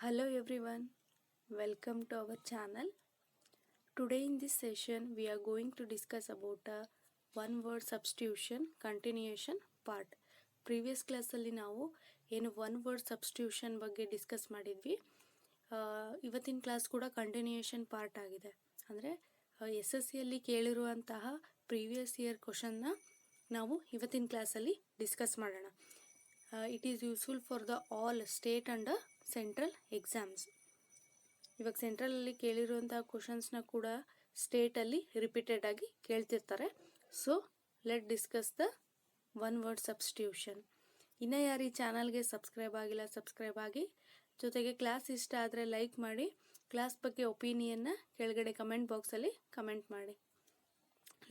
Hello everyone, welcome to our channel. Today in this session we are going to discuss about a one word substitution continuation part. Previous class ಅಲ್ಲಿ ನಾವು ಏನು one word substitution ಬಗ್ಗೆ discuss ಮಾಡಿದ್ವಿ. ಇವತ್ತಿನ class ಕೂಡ continuation part ಆಗಿದೆ. ಅಂದರೆ S S ಸಿಯಲ್ಲಿ ಕೇಳಿರುವಂತಹ ಪ್ರೀವಿಯಸ್ ಇಯರ್ ಕ್ವಶನ್ನ ನಾವು ಇವತ್ತಿನ ಕ್ಲಾಸಲ್ಲಿ ಡಿಸ್ಕಸ್ ಮಾಡೋಣ. It is useful for the all state and central exams. ಇವಾಗ ಸೆಂಟ್ರಲಲ್ಲಿ ಕೇಳಿರುವಂತಹ ಕ್ವಶನ್ಸ್ನ ಕೂಡ ಸ್ಟೇಟಲ್ಲಿ ರಿಪೀಟೆಡ್ ಆಗಿ ಕೇಳ್ತಿರ್ತಾರೆ. So let discuss the one word substitution. ಇನ್ನೂ ಯಾರು ಈ ಚಾನಲ್ಗೆ ಸಬ್ಸ್ಕ್ರೈಬ್ ಆಗಿಲ್ಲ ಸಬ್ಸ್ಕ್ರೈಬ್ ಆಗಿ, ಜೊತೆಗೆ ಕ್ಲಾಸ್ ಇಷ್ಟ ಆದರೆ ಲೈಕ್ ಮಾಡಿ, ಕ್ಲಾಸ್ ಬಗ್ಗೆ ಒಪಿನಿಯನ್ನ ಕೆಳಗಡೆ ಕಮೆಂಟ್ ಬಾಕ್ಸಲ್ಲಿ ಕಮೆಂಟ್ ಮಾಡಿ.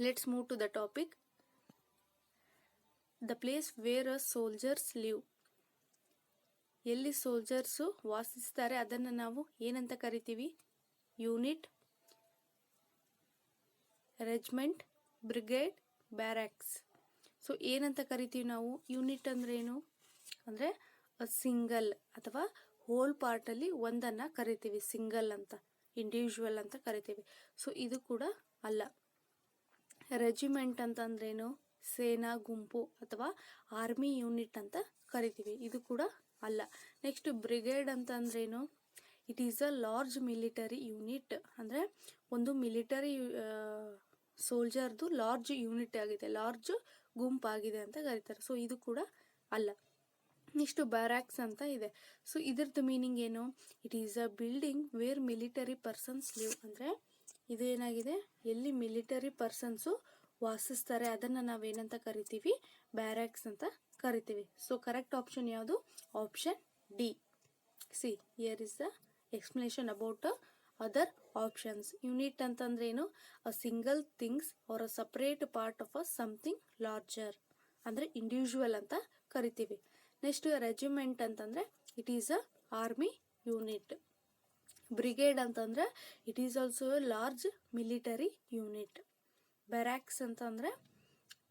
Let's move to the topic. The place where a soldiers live. ಎಲ್ಲಿ ಸೋಲ್ಜರ್ಸು ವಾಸಿಸ್ತಾರೆ ಅದನ್ನು ನಾವು ಏನಂತ ಕರಿತೀವಿ? Unit, regiment, brigade, barracks. So ಏನಂತ ಕರಿತೀವಿ ನಾವು? ಯೂನಿಟ್ ಅಂದ್ರೆ ಏನು? ಅಂದರೆ ಸಿಂಗಲ್ ಅಥವಾ ಹೋಲ್ ಪಾರ್ಟಲ್ಲಿ ಒಂದನ್ನು ಕರಿತೀವಿ ಸಿಂಗಲ್ ಅಂತ, ಇಂಡಿವಿಜುವಲ್ ಅಂತ ಕರಿತೀವಿ. ಸೊ ಇದು ಕೂಡ ಅಲ್ಲ. ರೆಜಿಮೆಂಟ್ ಅಂತಂದ್ರೇನು? ಸೇನಾ ಗುಂಪು ಅಥವಾ ಆರ್ಮಿ ಯೂನಿಟ್ ಅಂತ ಕರಿತೀವಿ. ಇದು ಕೂಡ ಅಲ್ಲ. ನೆಕ್ಸ್ಟ್ ಬ್ರಿಗೇಡ್ ಅಂತಂದ್ರೇನು? It is a large military unit. ಅಂದರೆ ಒಂದು ಮಿಲಿಟರಿ ಸೋಲ್ಜರ್ದು ಲಾರ್ಜ್ ಯೂನಿಟ್ ಆಗಿದೆ, ಲಾರ್ಜ್ ಗುಂಪಾಗಿದೆ ಅಂತ ಕರೀತಾರೆ. ಸೊ ಇದು ಕೂಡ ಅಲ್ಲ. ನೆಕ್ಸ್ಟ್ ಬ್ಯಾರಾಕ್ಸ್ ಅಂತ ಇದೆ. ಸೊ ಇದ್ರದ್ದು ಮೀನಿಂಗ್ ಏನು? It is a building where military persons live. ಅಂದರೆ ಇದು ಏನಾಗಿದೆ? ಎಲ್ಲಿ ಮಿಲಿಟರಿ ಪರ್ಸನ್ಸು ವಾಸಿಸ್ತಾರೆ ಅದನ್ನು ನಾವೇನಂತ ಕರಿತೀವಿ? ಬ್ಯಾರಾಕ್ಸ್ ಅಂತ ಕರಿತೀವಿ. ಸೊ ಕರೆಕ್ಟ್ ಆಪ್ಷನ್ ಯಾವುದು? Option D. See here is the explanation about other options. Unit ಅಂತಂದ್ರೆ ಏನು? A single things are a separate part of a something larger, ಅಂದರೆ ಇಂಡಿವಿಜುವಲ್ ಅಂತ ಕರಿತೀವಿ. ನೆಕ್ಸ್ಟ್ ರೆಜಿಮೆಂಟ್ ಅಂತಂದ್ರೆ it is a army unit. Brigade ಅಂತಂದ್ರೆ it is also A large military unit. ಬ್ಯಾರಾಕ್ಸ್ ಅಂತಂದ್ರೆ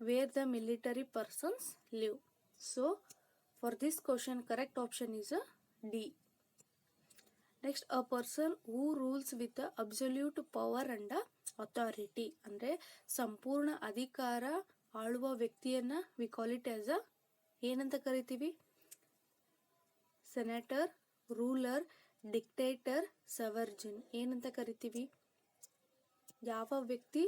wear the military persons live. So for this question correct option is D. Next a person who rules with absolute power and authority. ಅಂದರೆ ಸಂಪೂರ್ಣ ಅಧಿಕಾರ ಆಳುವ ವ್ಯಕ್ತಿಯನ್ನ V call it as ಅ ಏನಂತ ಕರಿತೀವಿ? Senator, ruler, dictator, ಸವರ್ಜಿನ್ ಏನಂತ ಕರಿತೀವಿ? ಯಾವ ವ್ಯಕ್ತಿ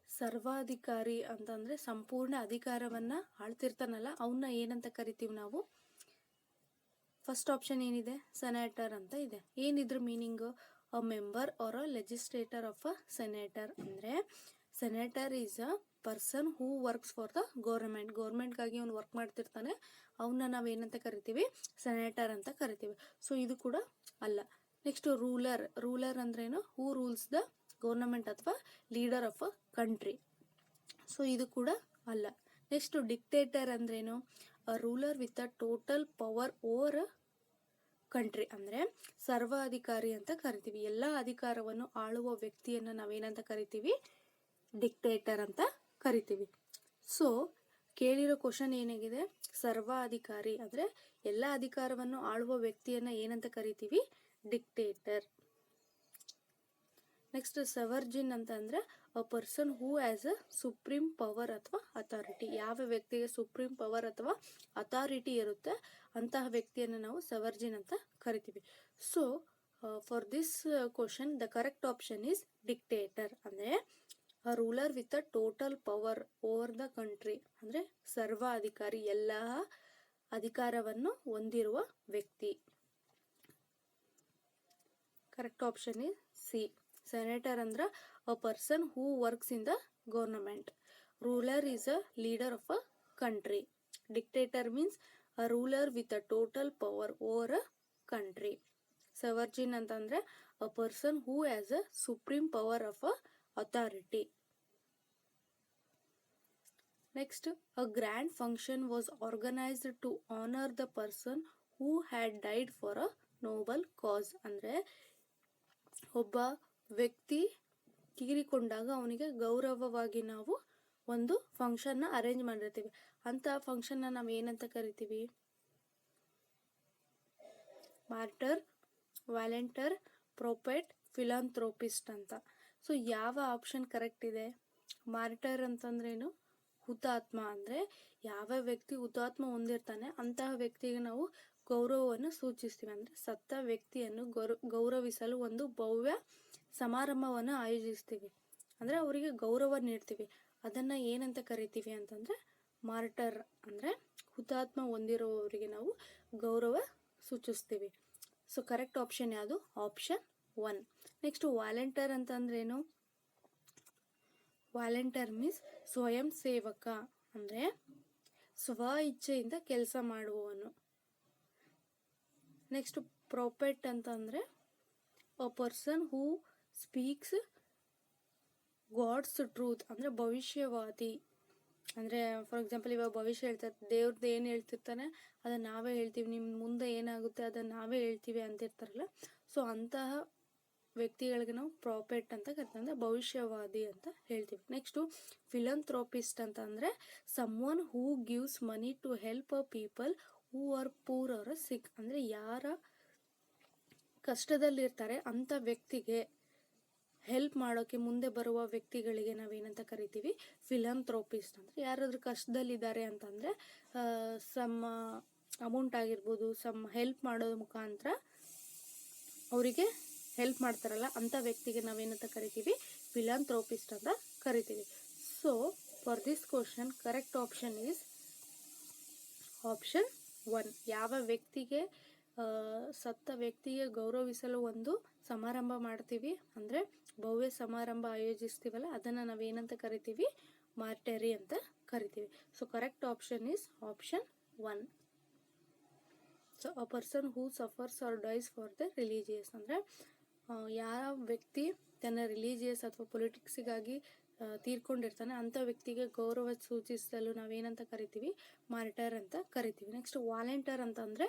ಸರ್ವಾಧಿಕಾರಿ ಅಂತಂದ್ರೆ ಸಂಪೂರ್ಣ ಅಧಿಕಾರವನ್ನ ಆಳ್ತಿರ್ತಾನಲ್ಲ ಅವನ್ನ ಏನಂತ ಕರಿತೀವಿ ನಾವು? ಫಸ್ಟ್ ಆಪ್ಷನ್ ಏನಿದೆ? ಸೆನೇಟರ್ ಅಂತ ಇದೆ. ಏನಿದ್ರ meaning? A member or a legislator of a senator. ಅಂದರೆ senator is a person who works for the government. ಗೌರ್ಮೆಂಟ್ಗಾಗಿ ಅವ್ನು ವರ್ಕ್ ಮಾಡ್ತಿರ್ತಾನೆ, ಅವನ್ನ ನಾವೇನಂತ ಕರಿತೀವಿ? ಸೆನೇಟರ್ ಅಂತ ಕರಿತೀವಿ. ಸೊ ಇದು ಕೂಡ ಅಲ್ಲ. Next ruler. ರೂಲರ್ ಅಂದ್ರೇನು? ಹೂ ರೂಲ್ಸ್ ದ ಗೌರ್ಮೆಂಟ್ ಅಥವಾ leader of a country. So ಇದು ಕೂಡ ಅಲ್ಲ. ನೆಕ್ಸ್ಟ್ ಡಿಕ್ಟೇಟರ್ ಅಂದ್ರೇನು? Ruler with a total power over country. ಅಂದರೆ ಸರ್ವಾಧಿಕಾರಿ ಅಂತ ಕರಿತೀವಿ. ಎಲ್ಲ ಅಧಿಕಾರವನ್ನು ಆಳುವ ವ್ಯಕ್ತಿಯನ್ನು ನಾವೇನಂತ ಕರಿತೀವಿ? ಡಿಕ್ಟೇಟರ್ ಅಂತ ಕರಿತೀವಿ. ಸೊ ಕೇಳಿರೋ ಕ್ವಶನ್ ಏನಾಗಿದೆ? ಸರ್ವಾಧಿಕಾರಿ ಅಂದರೆ ಎಲ್ಲ ಅಧಿಕಾರವನ್ನು ಆಳುವ ವ್ಯಕ್ತಿಯನ್ನ ಏನಂತ ಕರಿತೀವಿ? ಡಿಕ್ಟೇಟರ್. ನೆಕ್ಸ್ಟ್ ಸವರ್ಜಿನ್ ಅಂತ ಅಂದ್ರೆ a person who as a supreme power ಅಥವಾ ಅಥಾರಿಟಿ. ಯಾವ ವ್ಯಕ್ತಿಗೆ ಸುಪ್ರೀಂ ಪವರ್ ಅಥವಾ ಅಥಾರಿಟಿ ಇರುತ್ತೆ ಅಂತಹ ವ್ಯಕ್ತಿಯನ್ನು ನಾವು ಸವರ್ಜಿನ್ ಅಂತ ಕರಿತೀವಿ. So for this question the correct option is dictator. ಅಂದರೆ a ruler with a total power over the country. ಅಂದರೆ ಸರ್ವಾಧಿಕಾರಿ, ಎಲ್ಲ ಅಧಿಕಾರವನ್ನು ಹೊಂದಿರುವ ವ್ಯಕ್ತಿ. Correct option is C. Senator ಅಂದ್ರೆ a person who works in the government. Ruler is a leader of a country. Dictator means a ruler with a total power over a country. Sovereign ಅಂತಂದ್ರೆ a person who has a supreme power of a authority. Next a grand function was organised to honour the person who had died for a noble cause. ಅಂದರೆ ಒಬ್ಬ ವ್ಯಕ್ತಿ ತೀರಿಕೊಂಡಾಗ ಅವನಿಗೆ ಗೌರವವಾಗಿ ನಾವು ಒಂದು ಫಂಕ್ಷನ್ನ arrange ಮಾಡಿರ್ತೀವಿ. ಅಂತ ಫಂಕ್ಷನ್ನ ನಾವು ಏನಂತ ಕರಿತೀವಿ? ಮಾರ್ಟರ್ ವ್ಯಾಲೆಂಟರ್, ಪ್ರೊಪೆಟ್, ಫಿಲಾಂಥ್ರೋಪಿಸ್ಟ್ ಅಂತ. ಸೊ ಯಾವ ಆಪ್ಷನ್ ಕರೆಕ್ಟ್ ಇದೆ? ಮಾರ್ಟರ್ ಅಂತಂದ್ರೇನು? ಹುತಾತ್ಮ. ಅಂದರೆ ಯಾವ ವ್ಯಕ್ತಿ ಹುತಾತ್ಮ ಹೊಂದಿರ್ತಾನೆ ಅಂತಹ ವ್ಯಕ್ತಿಗೆ ನಾವು ಗೌರವವನ್ನು ಸೂಚಿಸ್ತೀವಿ. ಅಂದರೆ ಸತ್ತ ವ್ಯಕ್ತಿಯನ್ನು ಗೌರವಿಸಲು ಒಂದು ಭವ್ಯ ಸಮಾರಂಭವನ್ನು ಆಯೋಜಿಸ್ತೀವಿ. ಅಂದರೆ ಅವರಿಗೆ ಗೌರವ ನೀಡ್ತೀವಿ. ಅದನ್ನು ಏನಂತ ಕರಿತೀವಿ ಅಂತಂದರೆ ಮಾರ್ಟರ್. ಅಂದರೆ ಹುತಾತ್ಮ ಹೊಂದಿರುವವರಿಗೆ ನಾವು ಗೌರವ ಸೂಚಿಸ್ತೀವಿ. ಸೊ ಕರೆಕ್ಟ್ ಆಪ್ಷನ್ ಯಾವುದು? ಆಪ್ಷನ್ 1. ನೆಕ್ಸ್ಟ್ ವಾಲಂಟಿಯರ್ ಅಂತಂದ್ರೇನು? ವಾಲಂಟಿಯರ್ ಮೀನ್ಸ್ ಸ್ವಯಂ ಸೇವಕ. ಅಂದರೆ ಸ್ವ ಇಚ್ಛೆಯಿಂದ ಕೆಲಸ ಮಾಡುವವನು. ನೆಕ್ಸ್ಟ್ ಪ್ರೊಪೆಟ್ ಅಂತಂದರೆ a person who speaks God's truth. ಅಂದರೆ ಭವಿಷ್ಯವಾದಿ. ಅಂದರೆ ಫಾರ್ ಎಕ್ಸಾಂಪಲ್ ಇವಾಗ ಭವಿಷ್ಯ ಹೇಳ್ತಾರೆ, ದೇವ್ರದ್ದು ಏನು ಹೇಳ್ತಿರ್ತಾನೆ ಅದನ್ನು ನಾವೇ ಹೇಳ್ತೀವಿ, ನಿಮ್ಮ ಮುಂದೆ ಏನಾಗುತ್ತೆ ಅದನ್ನು ನಾವೇ ಹೇಳ್ತೀವಿ ಅಂತಿರ್ತಾರಲ್ಲ. ಸೊ ಅಂತಹ ವ್ಯಕ್ತಿಗಳಿಗೆ ನಾವು ಪ್ರಾಪೆಟ್ ಅಂತ ಕರಿತೀವಿ. ಅಂದರೆ ಭವಿಷ್ಯವಾದಿ ಅಂತ ಹೇಳ್ತೀವಿ. ನೆಕ್ಸ್ಟು ಫಿಲಂಥ್ರೋಪಿಸ್ಟ್ ಅಂತ ಅಂದರೆ someone who gives money to help a people who are poor or sick. ಅಂದರೆ ಯಾರ ಕಷ್ಟದಲ್ಲಿರ್ತಾರೆ ಅಂಥ ವ್ಯಕ್ತಿಗೆ ಹೆಲ್ಪ್ ಮಾಡೋಕ್ಕೆ ಮುಂದೆ ಬರುವ ವ್ಯಕ್ತಿಗಳಿಗೆ ನಾವೇನಂತ ಕರಿತೀವಿ? ಫಿಲಂಥ್ರೋಪಿಸ್ಟ್. ಅಂದರೆ ಯಾರಾದರೂ ಕಷ್ಟದಲ್ಲಿದ್ದಾರೆ ಅಂತಂದರೆ ಸಮ್ ಅಮೌಂಟ್ ಆಗಿರ್ಬೋದು, ಸಮ್ ಹೆಲ್ಪ್ ಮಾಡೋದ್ರ ಮುಖಾಂತರ ಅವರಿಗೆ ಹೆಲ್ಪ್ ಮಾಡ್ತಾರಲ್ಲ ಅಂಥ ವ್ಯಕ್ತಿಗೆ ನಾವೇನಂತ ಕರಿತೀವಿ? ಫಿಲಂಥ್ರೋಪಿಸ್ಟ್ ಅಂತ ಕರಿತೀವಿ. So for this question correct option is option 1. ಯಾವ ವ್ಯಕ್ತಿಗೆ ಸತ್ತ ವ್ಯಕ್ತಿಗೆ ಗೌರವಿಸಲು ಒಂದು ಸಮಾರಂಭ ಮಾಡ್ತೀವಿ, ಅಂದರೆ ಭವ್ಯ ಸಮಾರಂಭ ಆಯೋಜಿಸ್ತೀವಲ್ಲ, ಅದನ್ನು ನಾವೇನಂತ ಕರಿತೀವಿ? ಮಾರ್ಟರಿ ಅಂತ ಕರಿತೀವಿ. So correct option is option 1. So a person who suffers or dies for the religious. ಅಂದರೆ ಯಾವ ವ್ಯಕ್ತಿ ತನ್ನ ರಿಲಿಜಿಯಸ್ ಅಥವಾ ಪೊಲಿಟಿಕ್ಸಿಗಾಗಿ ತೀರ್ಕೊಂಡಿರ್ತಾನೆ ಅಂಥ ವ್ಯಕ್ತಿಗೆ ಗೌರವ ಸೂಚಿಸಲು ನಾವೇನಂತ ಕರಿತೀವಿ? ಮಾರ್ಟರ್ ಅಂತ ಕರಿತೀವಿ. ನೆಕ್ಸ್ಟ್ ವಾಲಂಟಿಯರ್ ಅಂತಂದರೆ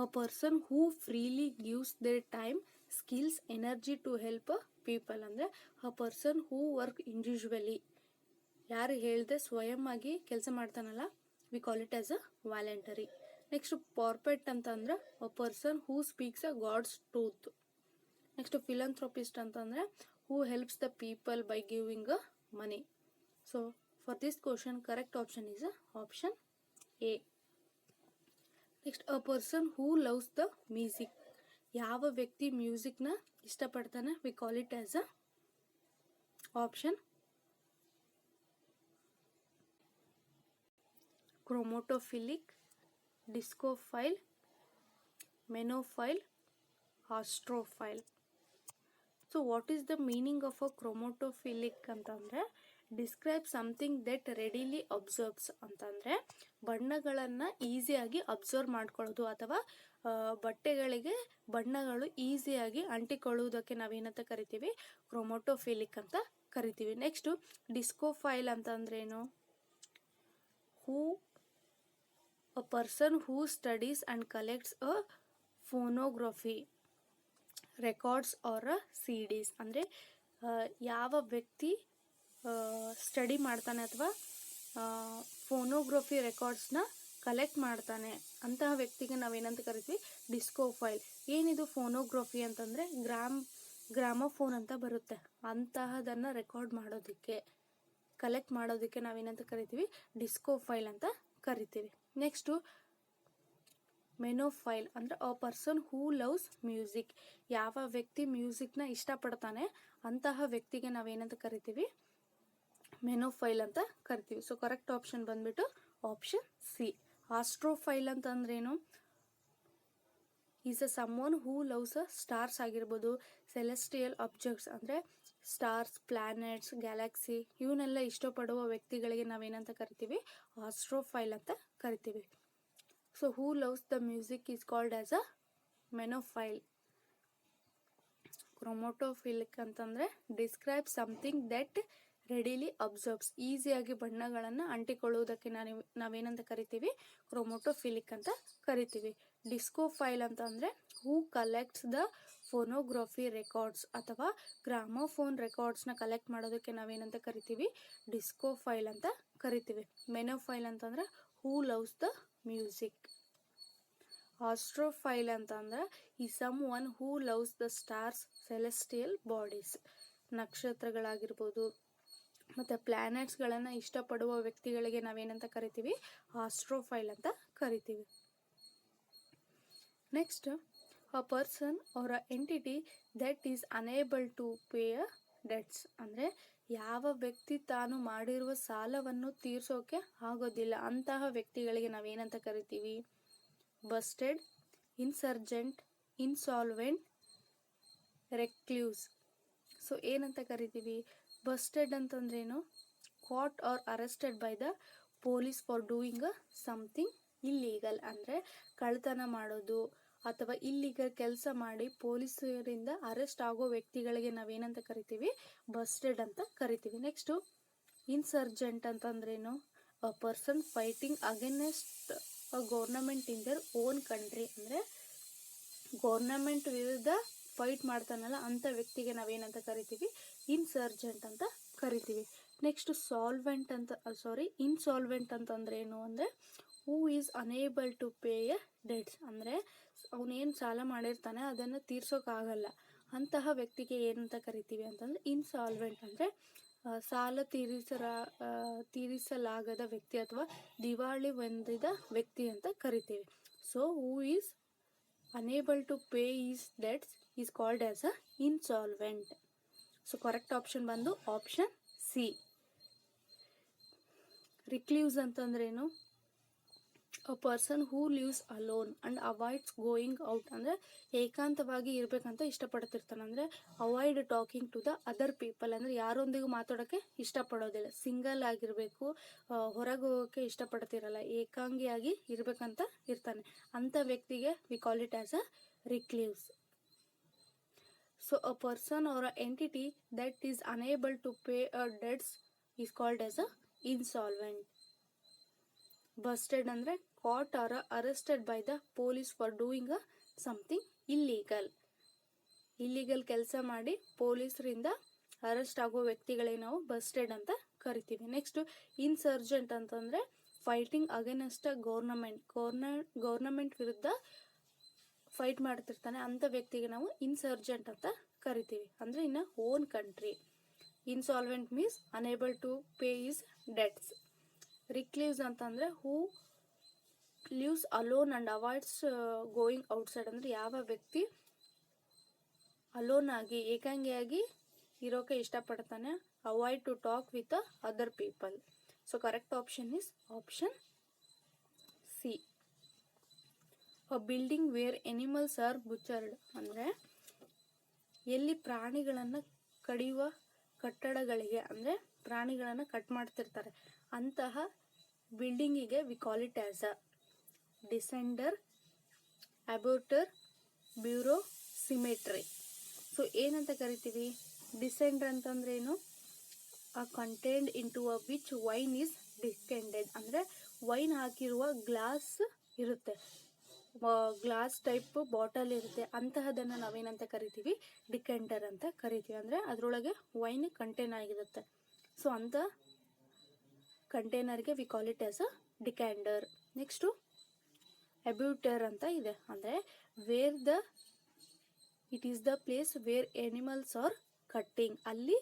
a person who freely gives their time, skills, energy to help people. ಅಂದರೆ a person who work individually. ಯಾರು ಹೇಳ್ದೆ ಸ್ವಯಂ ಆಗಿ ಕೆಲಸ ಮಾಡ್ತಾನಲ್ಲ, we call it as a voluntary. Next prophet ಅಂತ ಅಂದ್ರೆ a person who speaks a God's truth. Next philanthropist ಅಂತಂದರೆ who helps the people by giving a money. So for this question correct option is option A. Next a person who loves the music. ಯಾವ ವ್ಯಕ್ತಿ ಮ್ಯೂಸಿಕ್ನ ಇಷ್ಟಪಡ್ತಾನೆ? We call it as a option chromatophilic, discophile, menophile, astrophile. So what is the meaning of a chromatophilic ಅಂತಂದರೆ describe something that readily absorbs. ಅಂತಂದರೆ ಬಣ್ಣಗಳನ್ನು ಈಸಿಯಾಗಿ observe ಮಾಡ್ಕೊಳ್ಳೋದು ಅಥವಾ ಬಟ್ಟೆಗಳಿಗೆ ಬಣ್ಣಗಳು ಈಸಿಯಾಗಿ ಅಂಟಿಕೊಳ್ಳುವುದಕ್ಕೆ ನಾವೇನಂತ ಕರಿತೀವಿ? ಕ್ರೊಮೊಟೋಫಿಲಿಕ್ ಅಂತ ಕರಿತೀವಿ. ನೆಕ್ಸ್ಟು ಡಿಸ್ಕೋಫೈಲ್ ಅಂತಂದ್ರೇನು? Who a person who studies and collects a phonography records or CDs. ಅಂದರೆ ಯಾವ ವ್ಯಕ್ತಿ ಸ್ಟಡಿ ಮಾಡ್ತಾನೆ ಅಥವಾ ಫೋನೋಗ್ರಫಿ ರೆಕಾರ್ಡ್ಸ್ನ ಕಲೆಕ್ಟ್ ಮಾಡ್ತಾನೆ ಅಂತಹ ವ್ಯಕ್ತಿಗೆ ನಾವೇನಂತ ಕರಿತೀವಿ? ಡಿಸ್ಕೋಫೈಲ್. ಏನಿದು ಫೋನೋಗ್ರಫಿ ಅಂತಂದರೆ ಗ್ರಾಮೋಫೋನ್ ಅಂತ ಬರುತ್ತೆ, ಅಂತಹದನ್ನು ರೆಕಾರ್ಡ್ ಮಾಡೋದಕ್ಕೆ ಕಲೆಕ್ಟ್ ಮಾಡೋದಕ್ಕೆ ನಾವೇನಂತ ಕರಿತೀವಿ? ಡಿಸ್ಕೋಫೈಲ್ ಅಂತ ಕರಿತೀವಿ. ನೆಕ್ಸ್ಟು ಮೆನೋಫೈಲ್ ಅಂದರೆ a person who loves music. ಯಾವ ವ್ಯಕ್ತಿ ಮ್ಯೂಸಿಕ್ನ ಇಷ್ಟಪಡ್ತಾನೆ ಅಂತಹ ವ್ಯಕ್ತಿಗೆ ನಾವೇನಂತ ಕರಿತೀವಿ? ಮೆನೋಫೈಲ್ ಅಂತ ಕರಿತೀವಿ. ಸೊ ಕರೆಕ್ಟ್ ಆಪ್ಷನ್ ಬಂದ್ಬಿಟ್ಟು ಆಪ್ಷನ್ ಸಿ. ಆಸ್ಟ್ರೋಫೈಲ್ ಅಂತಂದ್ರೇನು? Is a someone who loves a stars ಆಗಿರ್ಬೋದು, ಸೆಲೆಸ್ಟಿಯಲ್ ಆಬ್ಜೆಕ್ಟ್ಸ್ ಅಂದರೆ ಸ್ಟಾರ್ಸ್, ಪ್ಲಾನೆಟ್ಸ್, ಗ್ಯಾಲಕ್ಸಿ ಇವನ್ನೆಲ್ಲ ಇಷ್ಟಪಡುವ ವ್ಯಕ್ತಿಗಳಿಗೆ ನಾವೇನಂತ ಕರಿತೀವಿ? ಆಸ್ಟ್ರೋಫೈಲ್ ಅಂತ ಕರಿತೀವಿ. So who loves the music is called as a menophile. Chromatophilic ಅಂತಂದರೆ describe something that readily absorbs. ಈಸಿಯಾಗಿ ಬಣ್ಣಗಳನ್ನು ಅಂಟಿಕೊಳ್ಳುವುದಕ್ಕೆ ನಾವೇನಂತ ಕರಿತೀವಿ? ಕ್ರೊಮೊಟೋಫಿಲಿಕ್ ಅಂತ ಕರಿತೀವಿ. ಡಿಸ್ಕೋಫೈಲ್ ಅಂತಂದರೆ who collects the phonography records ಅಥವಾ ಗ್ರಾಮೋಫೋನ್ ರೆಕಾರ್ಡ್ಸ್ನ ಕಲೆಕ್ಟ್ ಮಾಡೋದಕ್ಕೆ ನಾವೇನಂತ ಕರಿತೀವಿ? ಡಿಸ್ಕೋಫೈಲ್ ಅಂತ ಕರಿತೀವಿ. ಮೆನೋಫೈಲ್ ಅಂತಂದರೆ who loves the music. Astrophile ಅಂತ ಅಂದ್ರೆ ಈ someone who loves the stars celestial bodies, ನಕ್ಷತ್ರಗಳಾಗಿರ್ಬೋದು ಮತ್ತು ಪ್ಲ್ಯಾನೆಟ್ಸ್ಗಳನ್ನು ಇಷ್ಟಪಡುವ ವ್ಯಕ್ತಿಗಳಿಗೆ ನಾವೇನಂತ ಕರಿತೀವಿ, ಆಸ್ಟ್ರೋಫೈಲ್ ಅಂತ ಕರಿತೀವಿ. Next, a person or a entity that is unable to pay a debts, ಅಂದರೆ ಯಾವ ವ್ಯಕ್ತಿ ತಾನು ಮಾಡಿರುವ ಸಾಲವನ್ನು ತೀರ್ಸೋಕೆ ಆಗೋದಿಲ್ಲ ಅಂತಹ ವ್ಯಕ್ತಿಗಳಿಗೆ ನಾವೇನಂತ ಕರಿತೀವಿ, ಬಸ್ಟೆಡ್, ಇನ್ಸರ್ಜೆಂಟ್, ಇನ್ಸಾಲ್ವೆಂಟ್, ರೆಕ್ಲ್ಯೂಸ್. ಸೊ ಏನಂತ ಕರಿತೀವಿ, ಬಸ್ಟೆಡ್ ಅಂತಂದ್ರೇನು, caught or arrested by the police for doing a something illegal, ಅಂದರೆ ಕಳ್ತನ ಮಾಡೋದು ಅಥವಾ ಇಲ್ಲೀಗಲ್ ಕೆಲಸ ಮಾಡಿ ಪೊಲೀಸರಿಂದ ಅರೆಸ್ಟ್ ಆಗೋ ವ್ಯಕ್ತಿಗಳಿಗೆ ನಾವೇನಂತ ಕರಿತೀವಿ, ಬಸ್ಟೆಡ್ ಅಂತ ಕರಿತೀವಿ. ನೆಕ್ಸ್ಟು ಇನ್ಸರ್ಜೆಂಟ್ ಅಂತಂದ್ರೇನು, a person fighting against a government in their own country, ಅಂದರೆ ಗೌರ್ನಮೆಂಟ್ ವಿರುದ್ಧ ಫೈಟ್ ಮಾಡ್ತಾನಲ್ಲ ಅಂಥ ವ್ಯಕ್ತಿಗೆ ನಾವೇನಂತ ಕರಿತೀವಿ, ಇನ್ಸರ್ಜೆಂಟ್ ಅಂತ ಕರಿತೀವಿ. ನೆಕ್ಸ್ಟ್ ಇನ್ಸಾಲ್ವೆಂಟ್ ಅಂತಂದ್ರೆ ಏನು ಅಂದರೆ who is unable to pay a debts, ಅಂದರೆ ಅವನೇನು ಸಾಲ ಮಾಡಿರ್ತಾನೆ ಅದನ್ನು ತೀರ್ಸೋಕ್ಕಾಗಲ್ಲ ಅಂತಹ ವ್ಯಕ್ತಿಗೆ ಏನಂತ ಕರಿತೀವಿ ಅಂತಂದರೆ ಇನ್ಸಾಲ್ವೆಂಟ್, ಅಂದರೆ ಸಾಲ ತೀರಿಸಲಾಗದ ವ್ಯಕ್ತಿ ಅಥವಾ ದಿವಾಳಿ ಹೊಂದಿದ ವ್ಯಕ್ತಿ ಅಂತ ಕರಿತೀವಿ. So who is unable to pay is debts is called as a insolvent. So correct option ಬಂದು ಆಪ್ಷನ್ ಸಿ. ರಿಕ್ಲ್ಯೂಸ್ ಅಂತಂದ್ರೇನು, a person who lives alone and avoids going out, ಅಂದರೆ ಏಕಾಂತವಾಗಿ ಇರಬೇಕಂತ ಇಷ್ಟಪಡ್ತಿರ್ತಾನೆ, ಅಂದರೆ avoid talking to the other people, ಅಂದರೆ ಯಾರೊಂದಿಗೂ ಮಾತಾಡೋಕ್ಕೆ ಇಷ್ಟಪಡೋದಿಲ್ಲ, ಸಿಂಗಲ್ ಆಗಿರಬೇಕು, ಹೊರಗೆ ಹೋಗೋಕ್ಕೆ ಇಷ್ಟಪಡ್ತಿರಲ್ಲ, ಏಕಾಂಗಿಯಾಗಿ ಇರಬೇಕಂತ ಇರ್ತಾನೆ, ಅಂಥ ವ್ಯಕ್ತಿಗೆ we call it as a recluse. So a person or a entity that is unable to pay a debts is called as a insolvent. Busted ಅಂದರೆ caught or arrested by the police for doing a something illegal ಕೆಲಸ ಮಾಡಿ ಪೊಲೀಸರಿಂದ arrest ಆಗೋ ವ್ಯಕ್ತಿಗಳಿಗೆ ನಾವು ಬಸ್ಟೆಡ್ ಅಂತ ಕರಿತೀವಿ. Next insurgent ಅಂತಂದರೆ ಫೈಟಿಂಗ್ ಅಗೇನೆಸ್ಟ್ ಅ ಗೌರ್ನಮೆಂಟ್ ವಿರುದ್ಧ ಫೈಟ್ ಮಾಡ್ತಿರ್ತಾನೆ ಅಂಥ ವ್ಯಕ್ತಿಗೆ ನಾವು ಇನ್ಸರ್ಜೆಂಟ್ ಅಂತ ಕರಿತೀವಿ, ಅಂದರೆ in own country. Insolvent means unable to pay is debts. Recluse ಅಂತಂದರೆ who lives alone and avoids going outside, ಅಂದರೆ ಯಾವ ವ್ಯಕ್ತಿ ಅಲೋನ್ ಆಗಿ ಏಕಾಂಗಿಯಾಗಿ ಇರೋಕೆ ಇಷ್ಟಪಡ್ತಾನೆ, avoid to talk with other people. So correct option is option C. A building where animals are butchered, ಅಂದರೆ ಎಲ್ಲಿ ಪ್ರಾಣಿಗಳನ್ನು ಕಡಿಯುವ ಕಟ್ಟಡಗಳಿಗೆ, ಅಂದರೆ ಪ್ರಾಣಿಗಳನ್ನು ಕಟ್ ಮಾಡ್ತಿರ್ತಾರೆ ಅಂತಹ ಬಿಲ್ಡಿಂಗಿಗೆ we call it as a decanter, abattoir, bureau, cemetery. So ಏನಂತ ಕರಿತೀವಿ, ಡಿಸೆಂಡರ್ ಅಂತಂದ್ರೇನು, a contained into a which wine is distended, ಅಂದರೆ ವೈನ್ ಹಾಕಿರುವ ಗ್ಲಾಸ್ ಇರುತ್ತೆ, ಗ್ಲಾಸ್ ಟೈಪ್ ಬಾಟಲ್ ಇರುತ್ತೆ, ಅಂತಹದನ್ನು ನಾವೇನಂತ ಕರಿತೀವಿ, ಡಿಕೆಂಡರ್ ಅಂತ ಕರಿತೀವಿ, ಅಂದರೆ ಅದರೊಳಗೆ ವೈನ್ ಕಂಟೈನ್ ಆಗಿರುತ್ತೆ. ಸೊ ಅಂಥ ಕಂಟೈನರ್ಗೆ we call it as a decanter. Next abattoir ಅಂತ ಇದೆ, ಅಂದರೆ it is the place where animals are cutting, ಅಲ್ಲಿ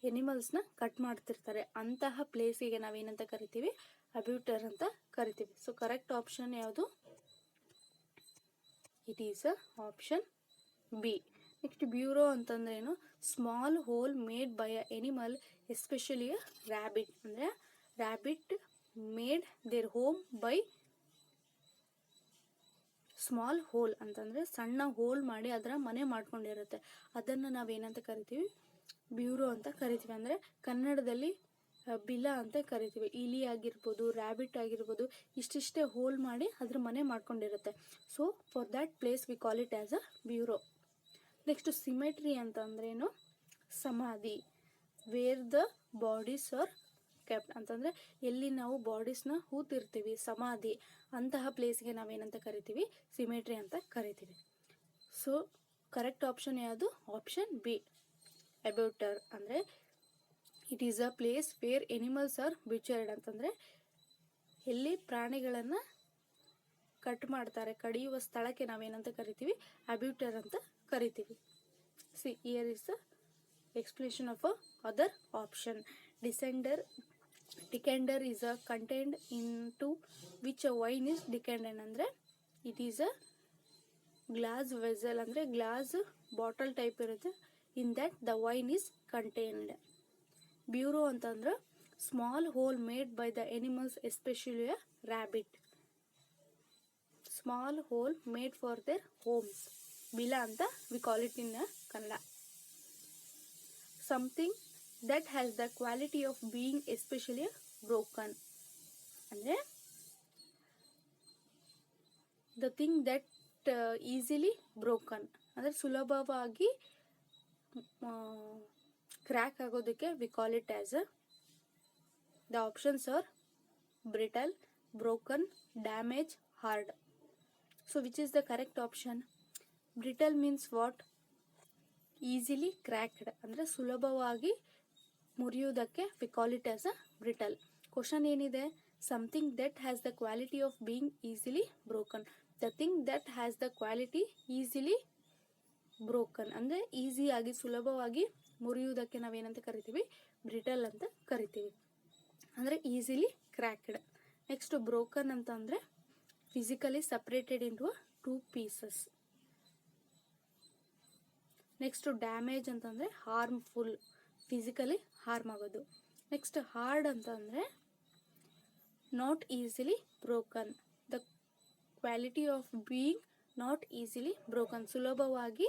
ಎನಿಮಲ್ಸ್ನ ಕಟ್ ಮಾಡ್ತಿರ್ತಾರೆ ಅಂತಹ ಪ್ಲೇಸಿಗೆ ನಾವೇನಂತ ಕರಿತೀವಿ, ಅಬ್ಯೂಟರ್ ಅಂತ ಕರಿತೀವಿ. ಸೊ ಕರೆಕ್ಟ್ ಆಪ್ಷನ್ ಯಾವುದು, it is a option B. Next burrow ಅಂತಂದ್ರೇನು, small hole made by a animal especially a rabbit, ಅಂದರೆ rabbit made their home by small hole, ಅಂತಂದರೆ ಸಣ್ಣ ಹೋಲ್ ಮಾಡಿ ಅದರ ಮನೆ ಮಾಡ್ಕೊಂಡಿರುತ್ತೆ, ಅದನ್ನು ನಾವೇನಂತ ಕರಿತೀವಿ, ಬ್ಯೂರೋ ಅಂತ ಕರಿತೀವಿ. ಅಂದರೆ ಕನ್ನಡದಲ್ಲಿ ಬಿಲ ಅಂತ ಕರಿತೀವಿ. ಇಲಿ ಆಗಿರ್ಬೋದು, ರ್ಯಾಬಿಟ್ ಆಗಿರ್ಬೋದು, ಇಷ್ಟಿಷ್ಟೇ ಹೋಲ್ ಮಾಡಿ ಅದ್ರ ಮನೆ ಮಾಡ್ಕೊಂಡಿರುತ್ತೆ. So for that place we call it as a burrow. Next cemetery ಅಂತಂದ್ರೇನು, ಸಮಾಧಿ, where the bodies are kept, ಅಂತಂದರೆ ಎಲ್ಲಿ ನಾವು ಬಾಡೀಸ್ನ ಹೂತಿರ್ತೀವಿ, ಸಮಾಧಿ, ಅಂತಹ ಪ್ಲೇಸ್ಗೆ ನಾವೇನಂತ ಕರಿತೀವಿ, ಸಿಮೆಟ್ರಿ ಅಂತ ಕರಿತೀವಿ. ಸೊ ಕರೆಕ್ಟ್ ಆಪ್ಷನ್ ಯಾವುದು, ಆಪ್ಷನ್ ಬಿ, ಅಬ್ಯೂಟರ್. ಅಂದರೆ it is a place where animals are butchered, ಅಂತಂದರೆ ಎಲ್ಲಿ ಪ್ರಾಣಿಗಳನ್ನು ಕಟ್ ಮಾಡ್ತಾರೆ, ಕಡಿಯುವ ಸ್ಥಳಕ್ಕೆ ನಾವೇನಂತ ಕರಿತೀವಿ, ಅಬ್ಯೂಟರ್ ಅಂತ ಕರಿತೀವಿ. See here is the explanation of a other option. Decanter is a contained into which a wine is decanted. ಅಂದ್ರೆ it is a glass vessel, ಅಂದ್ರೆ ಗ್ಲಾಸ್ ಬಾಟಲ್ ಟೈಪ್ ಇರುತ್ತೆ. in that the wine is contained. Burrow ಅಂತಂದ್ರೆ small hole made by the animals, especially a rabbit. Small hole made for their homes. ಬಿಲ ಅಂತ we call it in Kannada. Something that has the quality of being especially broken. ಅಂದರೆ the thing that easily broken, ಅಂದರೆ ಸುಲಭವಾಗಿ crack ಆಗೋದಕ್ಕೆ we call it as the options are brittle, broken, damaged, hard. So which is the correct option? Brittle means what? Easily cracked, ಅಂದರೆ ಸುಲಭವಾಗಿ ಮುರಿಯುವುದಕ್ಕೆ we call it as a brittle. Question ಏನಿದೆ? Something that has the quality of being easily broken. The thing that has the quality easily broken, ಅಂದರೆ ಈಸಿಯಾಗಿ ಸುಲಭವಾಗಿ ಮುರಿಯುವುದಕ್ಕೆ ನಾವೇನಂತ ಕರಿತೀವಿ? Brittle ಅಂತ ಕರಿತೀವಿ, ಅಂದರೆ ಈಸಿಲಿ ಕ್ರ್ಯಾಕ್ಡ್. ನೆಕ್ಸ್ಟ್ ಬ್ರೋಕನ್ ಅಂತ ಅಂದರೆ physically separated into 2 pieces. Next damage ಅಂತಂದರೆ ಹಾರ್ಮ್ಫುಲ್, ಫಿಸಿಕಲಿ ಹಾರ್ಮ್ ಆಗೋದು. ನೆಕ್ಸ್ಟ್ ಹಾರ್ಡ್ ಅಂತಂದರೆ not easily broken, the quality of being not easily broken, ಸುಲಭವಾಗಿ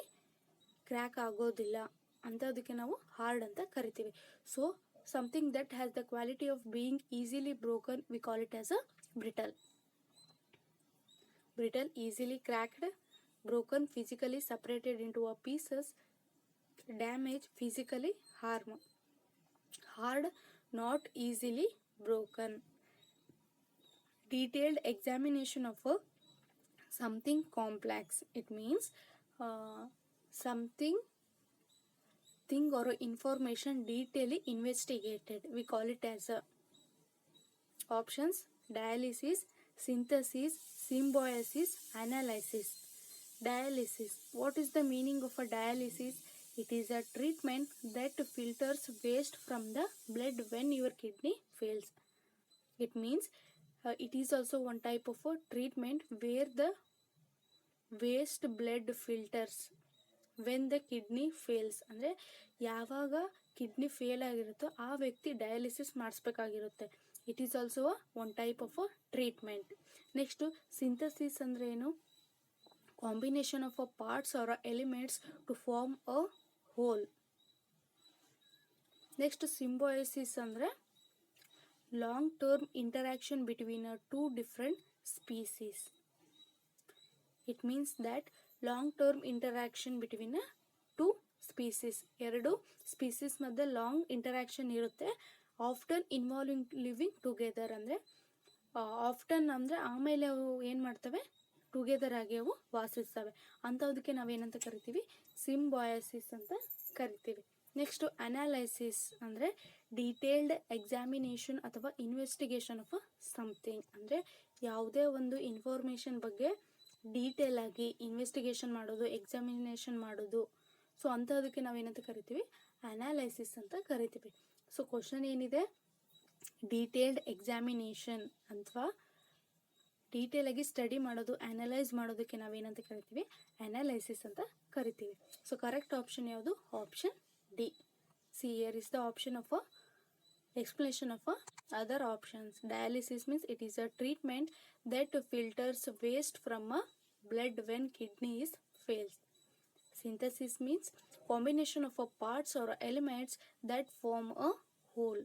ಕ್ರ್ಯಾಕ್ ಆಗೋದಿಲ್ಲ ಅಂಥದಕ್ಕೆ ನಾವು ಹಾರ್ಡ್ ಅಂತ ಕರಿತೀವಿ. So something that has the quality of being easily broken V call it as a brittle. Brittle easily cracked, broken physically separated into a pieces, damage physically harm, hard not easily broken. Detailed examination of a something complex, it means something thing or information detailedly investigated, we call it as a options: dialysis, synthesis, symbiosis, analysis. Dialysis. What is the meaning of a dialysis? It is a treatment that filters waste from the blood when your kidney fails. It means it is also one type of a treatment where the waste blood filters when the kidney fails. ಅಂದರೆ ಯಾವಾಗ kidney fail ಆಗಿರುತ್ತೋ ಆ ವ್ಯಕ್ತಿ dialysis ಮಾಡಿಸ್ಬೇಕಾಗಿರುತ್ತೆ. It is also one type of a treatment. Next synthesis ಅಂದರೆ ಏನು? Combination of parts or elements to form a whole. Next symbiosis ಅಂದರೆ long term interaction between 2 different species. It means that long term interaction between 2 species, ಎರಡು species ಮಧ್ಯೆ long interaction ಇರುತ್ತೆ. Often involving living together, ಅಂದರೆ often ಅಂದರೆ ಆಮೇಲೆ ಅವು ಏನು ಮಾಡ್ತವೆ? ಟುಗೆದರ್ ಆಗಿ ಅವು ವಾಸಿಸ್ತವೆ. ಅಂಥದಕ್ಕೆ ನಾವೇನಂತ ಕರಿತೀವಿ? ಸಿಂಬಯಾಸಿಸ್ ಅಂತ ಕರಿತೀವಿ. ನೆಕ್ಸ್ಟು ಅನಾಲೈಸಿಸ್ ಅಂದರೆ ಡೀಟೇಲ್ಡ್ ಎಕ್ಸಾಮಿನೇಷನ್ ಅಥವಾ ಇನ್ವೆಸ್ಟಿಗೇಷನ್ ಆಫ್ ಸಮಥಿಂಗ್, ಅಂದರೆ ಯಾವುದೇ ಒಂದು ಇನ್ಫಾರ್ಮೇಷನ್ ಬಗ್ಗೆ ಡೀಟೇಲ್ ಆಗಿ ಇನ್ವೆಸ್ಟಿಗೇಷನ್ ಮಾಡೋದು, ಎಕ್ಸಾಮಿನೇಷನ್ ಮಾಡೋದು. ಸೊ ಅಂಥದಕ್ಕೆ ನಾವೇನಂತ ಕರಿತೀವಿ? ಅನಾಲೈಸಿಸ್ ಅಂತ ಕರಿತೀವಿ. ಸೊ ಕ್ವಶನ್ ಏನಿದೆ? ಡೀಟೇಲ್ಡ್ ಎಕ್ಸಾಮಿನೇಷನ್ ಅಥವಾ ಡೀಟೇಲಾಗಿ ಸ್ಟಡಿ ಮಾಡೋದು, ಅನಲೈಸ್ ಮಾಡೋದಕ್ಕೆ ನಾವೇನಂತ ಕರಿತೀವಿ? ಅನಾಲೈಸಿಸ್ ಅಂತ ಕರಿತೀವಿ. ಸೊ ಕರೆಕ್ಟ್ ಆಪ್ಷನ್ ಯಾವುದು? Option D. See here is the option of explanation of other options. Dialysis means it is a treatment that filters waste from a blood when kidney is fails. Synthesis means combination of parts or elements that form a whole.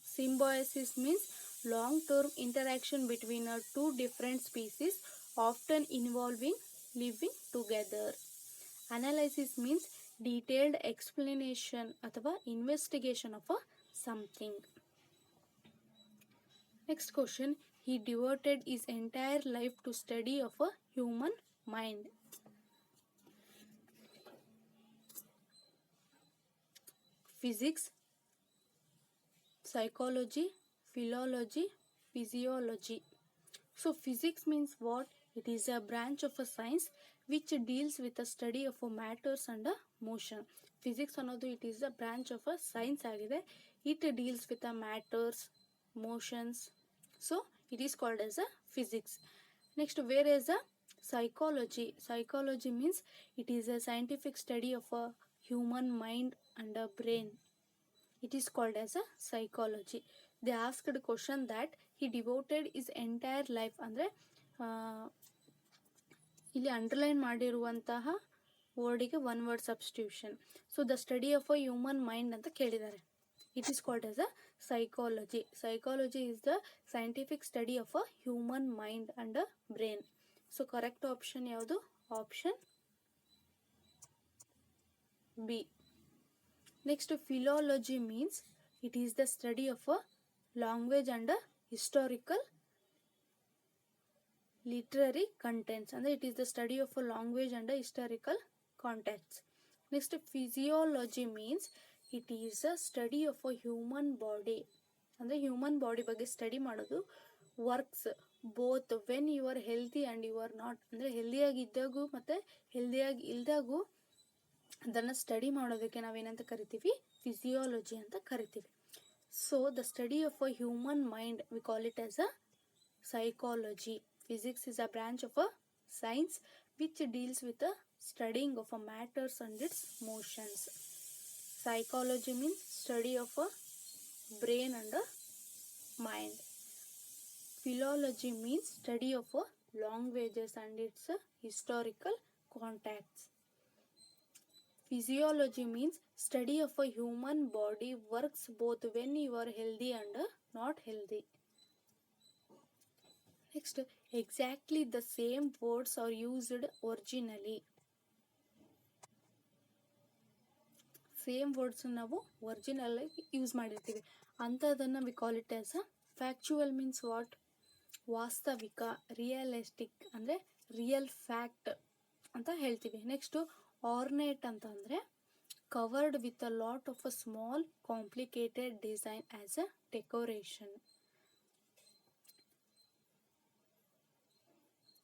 Symbiosis means long-term interaction between 2 different species, often involving living together. Analysis means detailed explanation ಅಥವಾ investigation of something. Next question. He devoted his entire life to study of a human mind. Physics, psychology, philology, physiology. So physics means what? It is a branch of a science which deals with the study of a matters and a motion. Physics ಅನ್ನೋದು it is a branch of a science ಆಗಿದೆ. It deals with the matters, motions. So it is called as a physics. Next, where is a psychology? Psychology means it is a scientific study of a human mind and a brain. It is called as a psychology. They asked a question that he devoted his entire life ಅಂದರೆ ಇಲ್ಲಿ underline ಮಾಡಿರುವಂತಹ ವರ್ಡಿಗೆ one word substitution. So the study of a human mind ಅಂತ ಕೇಳಿದ್ದಾರೆ. It is called as a psychology. Psychology is the scientific study of a human mind and a brain. So correct option ಯಾವುದು? Option B. Next, philology means it is the study of a language and a historical literary contents. And it is the study of a language and a historical contexts. Next, physiology means it is a study of a human body. And the human body ಬಗ್ಗೆ study ಮಾಡೋದು. Works both when you are healthy and you are not. ಅಂದರೆ ಹೆಲ್ದಿಯಾಗಿದ್ದಾಗೂ ಮತ್ತು ಹೆಲ್ದಿಯಾಗಿ ಇಲ್ದಾಗೂ ಅದನ್ನು study ಮಾಡೋದಕ್ಕೆ ನಾವೇನಂತ ಕರಿತೀವಿ? Physiology ಅಂತ ಕರಿತೀವಿ. So the study of a human mind we call it as a psychology. Physics is a branch of a science which deals with the studying of a matters and its motions. Psychology means study of a brain and a mind. Philology means study of a languages and its historical contexts. Physiology means study of a human body works both when you are healthy and not healthy. Next, exactly the same words are used originally. Same words ನಾವು original ಆಗಿ use ಮಾಡಿರ್ತೀವಿ ಅಂಥದನ್ನು we call it as a factual. Means what? ವಾಸ್ತವಿಕ, realistic ಅಂದರೆ real fact ಅಂತ ಹೇಳ್ತೀವಿ. Next ornate ಅಂತಂದರೆ covered with a lot of a small complicated design as a decoration.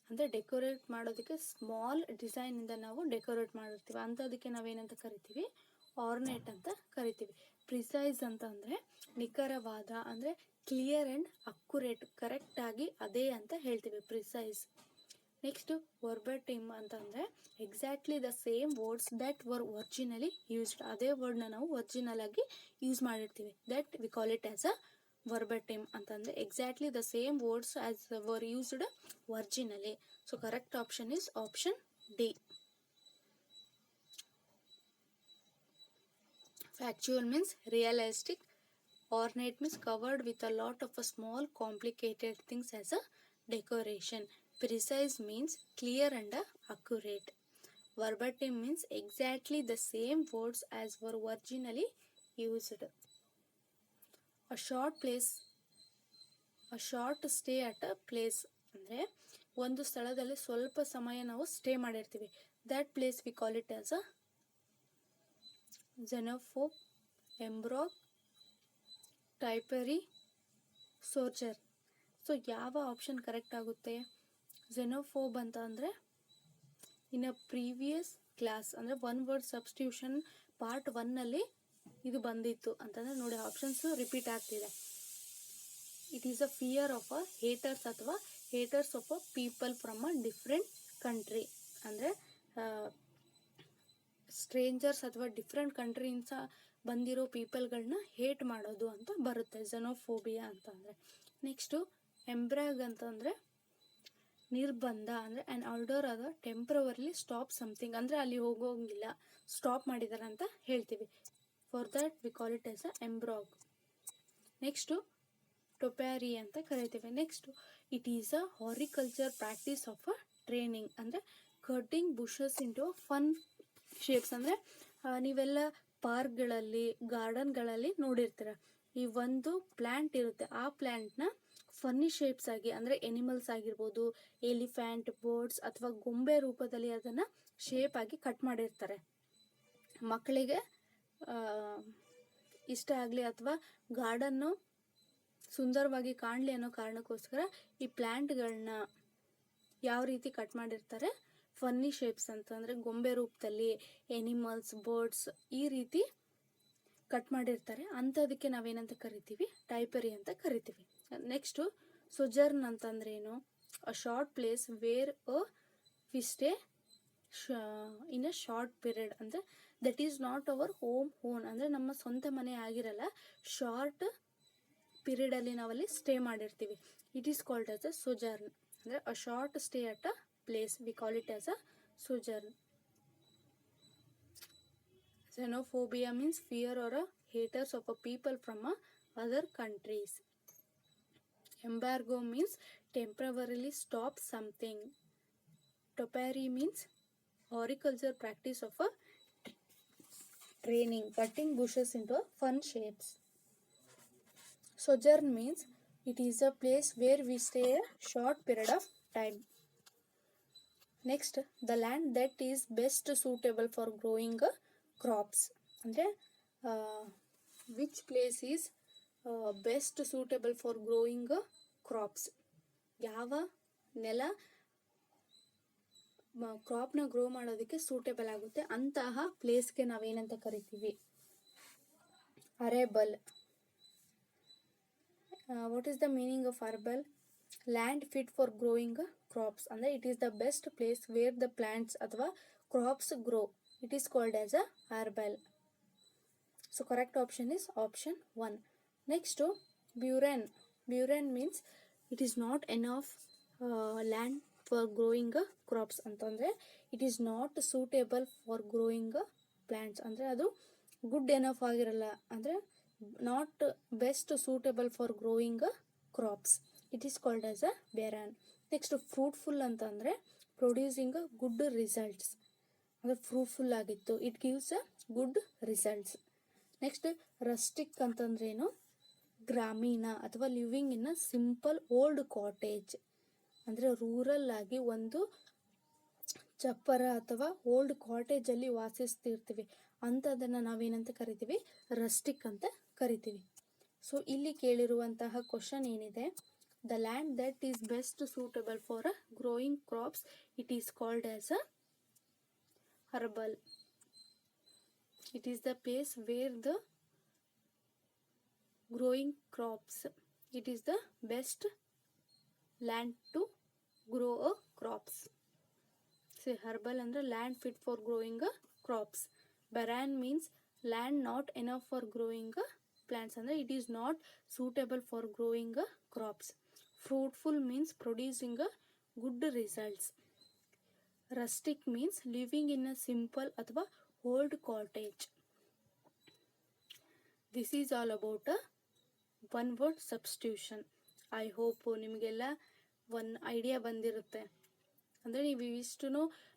ಅಂದರೆ ಡೆಕೋರೇಟ್ ಮಾಡೋದಕ್ಕೆ ಸ್ಮಾಲ್ ಡಿಸೈನಿಂದ ನಾವು ಡೆಕೋರೇಟ್ ಮಾಡಿರ್ತೀವಿ ಅಂಥದಕ್ಕೆ ನಾವೇನಂತ ಕರಿತೀವಿ? ಆರ್ನೇಟ್ ಅಂತ ಕರಿತೀವಿ. ಪ್ರಿಸೈಸ್ ಅಂತ ಅಂದರೆ ನಿಖರವಾದ, ಅಂದರೆ ಕ್ಲಿಯರ್ ಆ್ಯಂಡ್ ಅಕ್ಯುರೇಟ್, ಕರೆಕ್ಟಾಗಿ ಅದೇ ಅಂತ ಹೇಳ್ತೀವಿ ಪ್ರಿಸೈಸ್. ನೆಕ್ಸ್ಟ್ ವರ್ಬಟಿಮ್ ಅಂತಂದರೆ exactly the same words that were originally used. ಅದೇ ವರ್ಡ್ನ ನಾವು ಒರಿಜಿನಲ್ ಆಗಿ ಯೂಸ್ ಮಾಡಿರ್ತೀವಿ. That we call it as a verbatim ಅಂತಂದರೆ exactly the same words as were used originally. So correct option is option D. Factual means realistic. Ornate means covered with a lot of a small complicated things as a decoration. Precise means clear and accurate. Verbatim means exactly the same words as were originally used. A short stay at a place ಅಂದರೆ ಒಂದು ಸ್ಥಳದಲ್ಲಿ ಸ್ವಲ್ಪ ಸಮಯ ನಾವು stay ಮಾಡಿರ್ತೀವಿ. That place we call it as a xenophobe, embrogue, typery, sojourn. So ಯಾವ option correct ಆಗುತ್ತೆ? xenophobe ಅಂತ ಅಂದರೆ ಇನ್ ಅ ಪ್ರೀವಿಯಸ್ ಕ್ಲಾಸ್ ಅಂದರೆ ಒನ್ ವರ್ಡ್ ಸಬ್ಸ್ಟಿಟ್ಯೂಷನ್ ಪಾರ್ಟ್ 1ನಲ್ಲಿ ಇದು ಬಂದಿತ್ತು ಅಂತಂದರೆ ನೋಡಿ ಆಪ್ಷನ್ಸು ರಿಪೀಟ್ ಆಗ್ತಿದೆ. It is a fear of a haters ಅಥವಾ haters of a people from a different country. ಅಂದರೆ ಸ್ಟ್ರೇಂಜರ್ಸ್ ಅಥವಾ ಡಿಫ್ರೆಂಟ್ ಕಂಟ್ರಿಯಿಂದ ಬಂದಿರೋ ಪೀಪಲ್ಗಳನ್ನ ಹೇಟ್ ಮಾಡೋದು ಅಂತ ಬರುತ್ತೆ xenophobia ಅಂತಂದರೆ. ನೆಕ್ಸ್ಟು ಎಂಬ್ರಾಗ್ ಅಂತಂದರೆ ನಿರ್ಬಂಧ, ಅಂದರೆ ಆ್ಯನ್ ಆರ್ಡರ್ ಅದ ಟೆಂಪ್ರವರಿಲಿ ಸ್ಟಾಪ್ ಸಮಥಿಂಗ್, ಅಂದರೆ ಅಲ್ಲಿ ಹೋಗೋಂಗಿಲ್ಲ, ಸ್ಟಾಪ್ ಮಾಡಿದ್ದಾರೆ ಅಂತ ಹೇಳ್ತೀವಿ. For that we call it as a embargo. Next topiary ಅಂತ ಕರಿತೀವಿ. Next it is a horticulture practice of a training, ಅಂದರೆ cutting bushes into fun shapes. ಅಂದರೆ ನೀವೆಲ್ಲ ಪಾರ್ಕ್ಗಳಲ್ಲಿ ಗಾರ್ಡನ್ಗಳಲ್ಲಿ ನೋಡಿರ್ತೀರ, ಈ ಒಂದು ಪ್ಲ್ಯಾಂಟ್ ಇರುತ್ತೆ, ಆ ಪ್ಲ್ಯಾಂಟ್ನ ಫನ್ನಿ ಶೇಪ್ಸ್ ಆಗಿ, ಅಂದರೆ ಎನಿಮಲ್ಸ್ ಆಗಿರ್ಬೋದು, ಎಲಿಫ್ಯಾಂಟ್, ಬರ್ಡ್ಸ್ ಅಥವಾ ಗೊಂಬೆ ರೂಪದಲ್ಲಿ ಅದನ್ನು ಶೇಪ್ ಆಗಿ ಕಟ್ ಮಾಡಿರ್ತಾರೆ. ಮಕ್ಕಳಿಗೆ ಇಷ್ಟ ಆಗಲಿ ಅಥವಾ ಗಾರ್ಡನ್ನು ಸುಂದರವಾಗಿ ಕಾಣಲಿ ಅನ್ನೋ ಕಾರಣಕ್ಕೋಸ್ಕರ ಈ ಪ್ಲ್ಯಾಂಟ್ಗಳನ್ನ ಯಾವ ರೀತಿ ಕಟ್ ಮಾಡಿರ್ತಾರೆ, ಫನ್ನಿ ಶೇಪ್ಸ್ ಅಂತಂದರೆ ಗೊಂಬೆ ರೂಪದಲ್ಲಿ, ಎನಿಮಲ್ಸ್, ಬರ್ಡ್ಸ್ ಈ ರೀತಿ ಕಟ್ ಮಾಡಿರ್ತಾರೆ. ಅಂಥದಕ್ಕೆ ನಾವೇನಂತ ಕರಿತೀವಿ, ಟೈಪರಿ ಅಂತ ಕರಿತೀವಿ. ನೆಕ್ಸ್ಟು ಸೊಜರ್ನ್ ಅಂತಂದ್ರೆ ಏನು, a short place where we stay in a short period, ಅಂದರೆ that is not our own, ಅಂದರೆ ನಮ್ಮ ಸ್ವಂತ ಮನೆ ಆಗಿರಲ್ಲ, ಶಾರ್ಟ್ ಪೀರಿಯಡಲ್ಲಿ ನಾವಲ್ಲಿ ಸ್ಟೇ ಮಾಡಿರ್ತೀವಿ. It is called as a sojourn, ಅಂದರೆ a short stay at a place, we call it as a sojourn. Xenophobia means fear or a haters of a people from other countries. Embargo means temporarily stop something. Topiary means horticulture practice of a training, cutting bushes into fun shapes. Sojourn means it is a place where we stay a short period of time. Next, the land that is best suitable for growing crops, ಅಂದರೆ which place is best suitable for growing crops, ಯಾವ ನೆಲ ಕ್ರಾಪ್ನ grow ಮಾಡೋದಕ್ಕೆ suitable ಆಗುತ್ತೆ ಅಂತಹ ಪ್ಲೇಸ್ಗೆ ನಾವೇನಂತ ಕರಿತೀವಿ, arable. What is the meaning of arable? Land fit for growing crops, ಅಂದರೆ it is the best place where the plants ಅಥವಾ crops grow. It is called as a arable. So correct option is option 1. Next to buran. Buran means it is not enough land for growing crops ಅಂತಂದರೆ it is not suitable for growing plants, ಅಂದರೆ ಅದು good enough ಆಗಿರಲ್ಲ, ಅಂದರೆ not best suitable for growing crops. It is called as a barren. Next fruitful ಅಂತಂದರೆ producing good results, ಅಂದರೆ fruitful ಆಗಿತ್ತು, it gives a good results. Next rustic ಅಂತಂದ್ರೇನು, ಗ್ರಾಮೀಣ ಅಥವಾ living in a simple old cottage, ಅಂದರೆ rural ಆಗಿ ಒಂದು ಚಪ್ಪರ ಅಥವಾ ಓಲ್ಡ್ ಕಾಟೇಜಲ್ಲಿ ವಾಸಿಸ್ತಿರ್ತೀವಿ, ಅಂಥದನ್ನು ನಾವೇನಂತ ಕರಿತೀವಿ, ರಸ್ಟಿಕ್ ಅಂತ ಕರಿತೀವಿ. ಸೊ ಇಲ್ಲಿ ಕೇಳಿರುವಂತಹ ಕ್ವಶನ್ ಏನಿದೆ, the land that is best suitable for growing crops, it is called as a arable. It is the place where the growing crops, it is the best land to grow a crops. Say arable ಅಂದ್ರೆ land fit for growing crops. Barren means land not enough for growing plants, ಅಂದರೆ it is not suitable for growing crops. Fruitful means producing good results. Rustic means living in a simple ಅಥವಾ old cottage. This is all about a one word substitution. I hope ನಿಮಗೆಲ್ಲ ಒಂದು idea ಬಂದಿರುತ್ತೆ, ಅಂದರೆ ನೀವು ಇವಿಷ್ಟು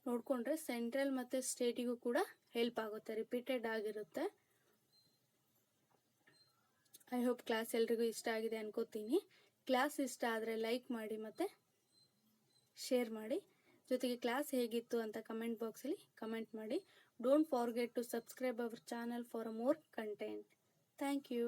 ನೋಡಿಕೊಂಡ್ರೆ central ಮತ್ತು ಸ್ಟೇಟಿಗೂ ಕೂಡ ಹೆಲ್ಪ್ ಆಗುತ್ತೆ, ರಿಪೀಟೆಡ್ ಆಗಿರುತ್ತೆ. ಐ ಹೋಪ್ ಕ್ಲಾಸ್ ಎಲ್ರಿಗೂ ಇಷ್ಟ ಆಗಿದೆ ಅನ್ಕೋತೀನಿ. ಕ್ಲಾಸ್ ಇಷ್ಟ ಆದರೆ ಲೈಕ್ ಮಾಡಿ ಮತ್ತು ಶೇರ್ ಮಾಡಿ, ಜೊತೆಗೆ ಕ್ಲಾಸ್ ಹೇಗಿತ್ತು ಅಂತ ಕಮೆಂಟ್ ಬಾಕ್ಸಲ್ಲಿ ಕಮೆಂಟ್ ಮಾಡಿ. Don't forget to subscribe our channel for more content. Thank you.